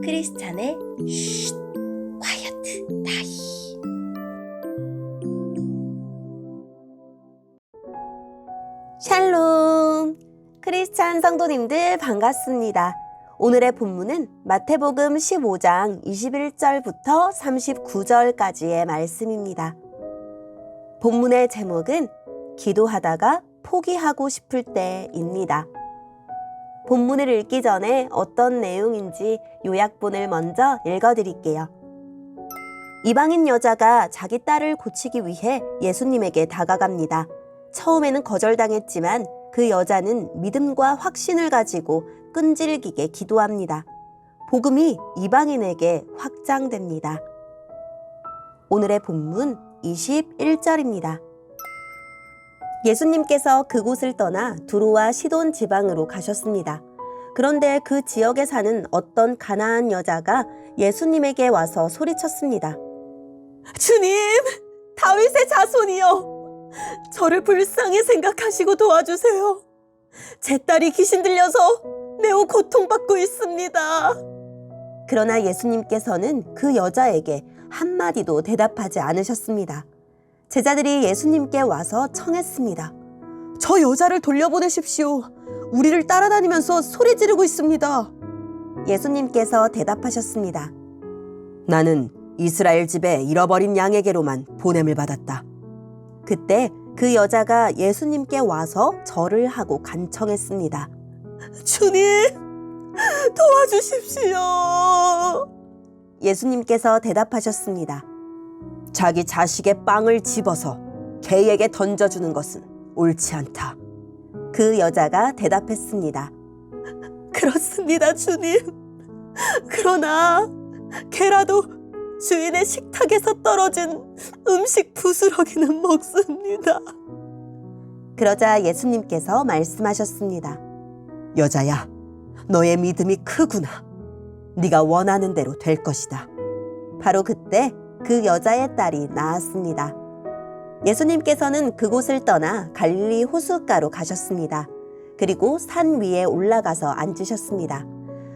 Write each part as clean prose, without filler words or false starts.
크리스찬의 쉿 콰이어트 타임. 샬롬! 크리스찬 성도님들 반갑습니다. 오늘의 본문은 마태복음 15장 21절부터 39절까지의 말씀입니다. 본문의 제목은 기도하다가 포기하고 싶을 때입니다. 본문을 읽기 전에 어떤 내용인지 요약본을 먼저 읽어드릴게요. 이방인 여자가 자기 딸을 고치기 위해 예수님에게 다가갑니다. 처음에는 거절당했지만 그 여자는 믿음과 확신을 가지고 끈질기게 기도합니다. 복음이 이방인에게 확장됩니다. 오늘의 본문 21절입니다. 예수님께서 그곳을 떠나 두로와 시돈 지방으로 가셨습니다. 그런데 그 지역에 사는 어떤 가나안 여자가 예수님에게 와서 소리쳤습니다. 주님, 다윗의 자손이여, 저를 불쌍히 생각하시고 도와주세요. 제 딸이 귀신 들려서 매우 고통받고 있습니다. 그러나 예수님께서는 그 여자에게 한마디도 대답하지 않으셨습니다. 제자들이 예수님께 와서 청했습니다. 저 여자를 돌려보내십시오. 우리를 따라다니면서 소리 지르고 있습니다. 예수님께서 대답하셨습니다. 나는 이스라엘 집에 잃어버린 양에게로만 보냄을 받았다. 그때 그 여자가 예수님께 와서 절을 하고 간청했습니다. 주님, 도와주십시오. 예수님께서 대답하셨습니다. 자기 자식의 빵을 집어서 개에게 던져주는 것은 옳지 않다. 그 여자가 대답했습니다. 그렇습니다, 주님. 그러나 개라도 주인의 식탁에서 떨어진 음식 부스러기는 먹습니다. 그러자 예수님께서 말씀하셨습니다. 여자야, 너의 믿음이 크구나. 네가 원하는 대로 될 것이다. 바로 그때 그 여자의 딸이 나았습니다. 예수님께서는 그곳을 떠나 갈릴리 호숫가로 가셨습니다. 그리고 산 위에 올라가서 앉으셨습니다.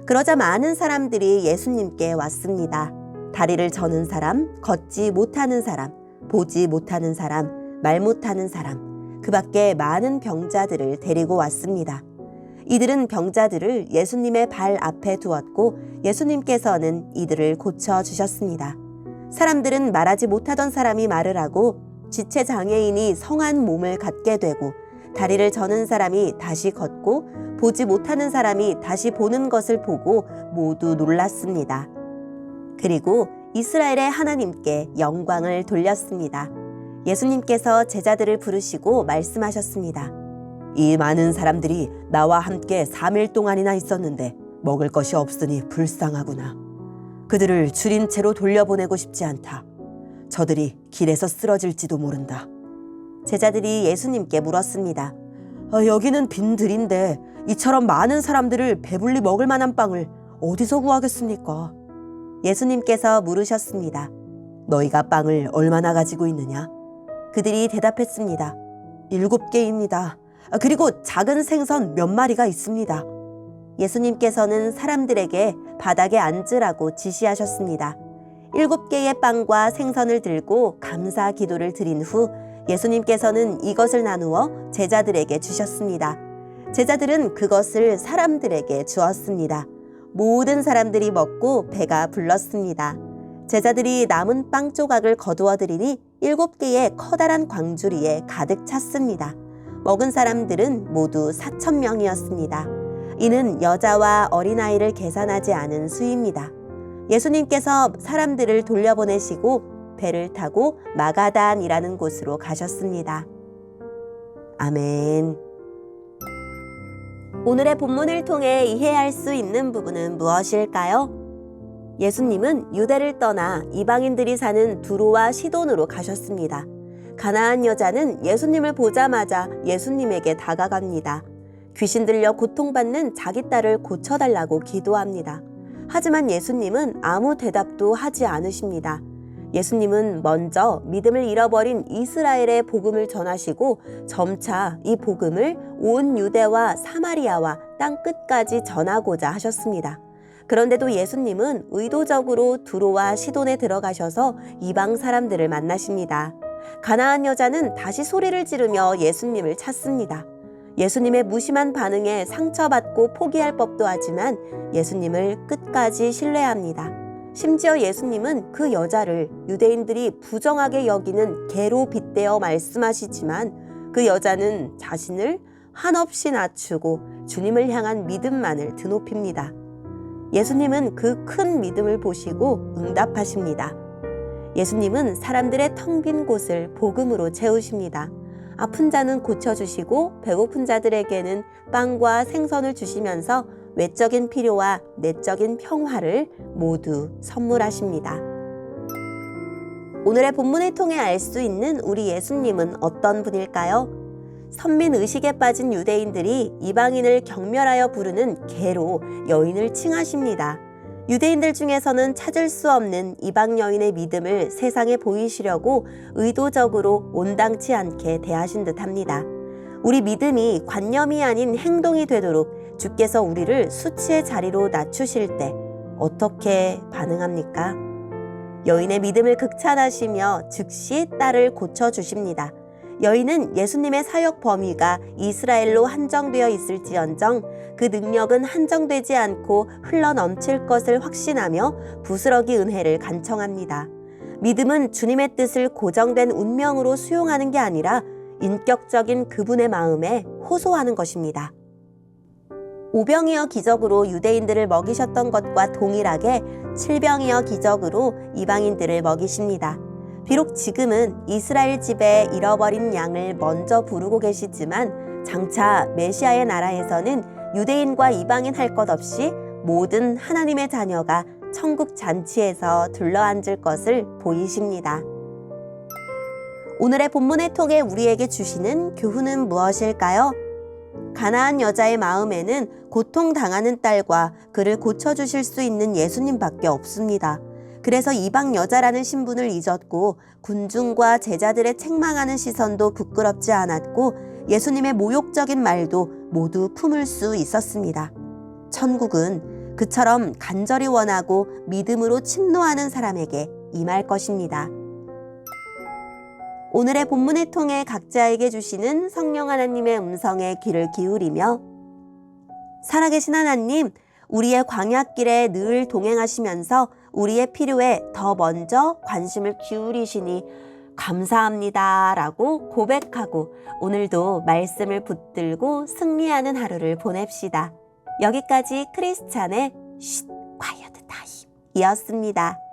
그러자 많은 사람들이 예수님께 왔습니다. 다리를 저는 사람, 걷지 못하는 사람, 보지 못하는 사람, 말 못하는 사람, 그 밖에 많은 병자들을 데리고 왔습니다. 이들은 병자들을 예수님의 발 앞에 두었고 예수님께서는 이들을 고쳐주셨습니다. 사람들은 말하지 못하던 사람이 말을 하고 지체장애인이 성한 몸을 갖게 되고 다리를 저는 사람이 다시 걷고 보지 못하는 사람이 다시 보는 것을 보고 모두 놀랐습니다. 그리고 이스라엘의 하나님께 영광을 돌렸습니다. 예수님께서 제자들을 부르시고 말씀하셨습니다. 이 많은 사람들이 나와 함께 3일 동안이나 있었는데 먹을 것이 없으니 불쌍하구나. 그들을 줄인 채로 돌려보내고 싶지 않다. 저들이 길에서 쓰러질지도 모른다. 제자들이 예수님께 물었습니다. 여기는 빈들인데 이처럼 많은 사람들을 배불리 먹을 만한 빵을 어디서 구하겠습니까? 예수님께서 물으셨습니다. 너희가 빵을 얼마나 가지고 있느냐? 그들이 대답했습니다. 7개입니다. 그리고 작은 생선 몇 마리가 있습니다. 예수님께서는 사람들에게 바닥에 앉으라고 지시하셨습니다. 7개의 빵과 생선을 들고 감사 기도를 드린 후 예수님께서는 이것을 나누어 제자들에게 주셨습니다. 제자들은 그것을 사람들에게 주었습니다. 모든 사람들이 먹고 배가 불렀습니다. 제자들이 남은 빵 조각을 거두어 드리니 7개의 커다란 광주리에 가득 찼습니다. 먹은 사람들은 모두 4,000명이었습니다. 이는 여자와 어린아이를 계산하지 않은 수입니다. 예수님께서 사람들을 돌려보내시고 배를 타고 마가단이라는 곳으로 가셨습니다. 아멘. 오늘의 본문을 통해 이해할 수 있는 부분은 무엇일까요? 예수님은 유대를 떠나 이방인들이 사는 두로와 시돈으로 가셨습니다. 가나안 여자는 예수님을 보자마자 예수님에게 다가갑니다. 귀신 들려 고통받는 자기 딸을 고쳐달라고 기도합니다. 하지만 예수님은 아무 대답도 하지 않으십니다. 예수님은 먼저 믿음을 잃어버린 이스라엘의 복음을 전하시고 점차 이 복음을 온 유대와 사마리아와 땅 끝까지 전하고자 하셨습니다. 그런데도 예수님은 의도적으로 두로와 시돈에 들어가셔서 이방 사람들을 만나십니다. 가나안 여자는 다시 소리를 지르며 예수님을 찾습니다. 예수님의 무심한 반응에 상처받고 포기할 법도 하지만 예수님을 끝까지 신뢰합니다. 심지어 예수님은 그 여자를 유대인들이 부정하게 여기는 개로 빗대어 말씀하시지만 그 여자는 자신을 한없이 낮추고 주님을 향한 믿음만을 드높입니다. 예수님은 그 큰 믿음을 보시고 응답하십니다. 예수님은 사람들의 텅 빈 곳을 복음으로 채우십니다. 아픈 자는 고쳐주시고 배고픈 자들에게는 빵과 생선을 주시면서 외적인 필요와 내적인 평화를 모두 선물하십니다. 오늘의 본문을 통해 알 수 있는 우리 예수님은 어떤 분일까요? 선민의식에 빠진 유대인들이 이방인을 경멸하여 부르는 개로 여인을 칭하십니다. 유대인들 중에서는 찾을 수 없는 이방 여인의 믿음을 세상에 보이시려고 의도적으로 온당치 않게 대하신 듯합니다. 우리 믿음이 관념이 아닌 행동이 되도록 주께서 우리를 수치의 자리로 낮추실 때 어떻게 반응합니까? 여인의 믿음을 극찬하시며 즉시 딸을 고쳐주십니다. 여인은 예수님의 사역 범위가 이스라엘로 한정되어 있을지언정 그 능력은 한정되지 않고 흘러넘칠 것을 확신하며 부스러기 은혜를 간청합니다. 믿음은 주님의 뜻을 고정된 운명으로 수용하는 게 아니라 인격적인 그분의 마음에 호소하는 것입니다. 오병이어 기적으로 유대인들을 먹이셨던 것과 동일하게 칠병이어 기적으로 이방인들을 먹이십니다. 비록 지금은 이스라엘 집에 잃어버린 양을 먼저 부르고 계시지만 장차 메시아의 나라에서는 유대인과 이방인 할 것 없이 모든 하나님의 자녀가 천국 잔치에서 둘러앉을 것을 보이십니다. 오늘의 본문의 통해 우리에게 주시는 교훈은 무엇일까요? 가나안 여자의 마음에는 고통당하는 딸과 그를 고쳐주실 수 있는 예수님밖에 없습니다. 그래서 이방 여자라는 신분을 잊었고 군중과 제자들의 책망하는 시선도 부끄럽지 않았고 예수님의 모욕적인 말도 모두 품을 수 있었습니다. 천국은 그처럼 간절히 원하고 믿음으로 침노하는 사람에게 임할 것입니다. 오늘의 본문을 통해 각자에게 주시는 성령 하나님의 음성에 귀를 기울이며 살아계신 하나님, 우리의 광야길에 늘 동행하시면서 우리의 필요에 더 먼저 관심을 기울이시니 감사합니다 라고 고백하고 오늘도 말씀을 붙들고 승리하는 하루를 보냅시다. 여기까지 크리스찬의 쉿 콰이어트 타임 이었습니다.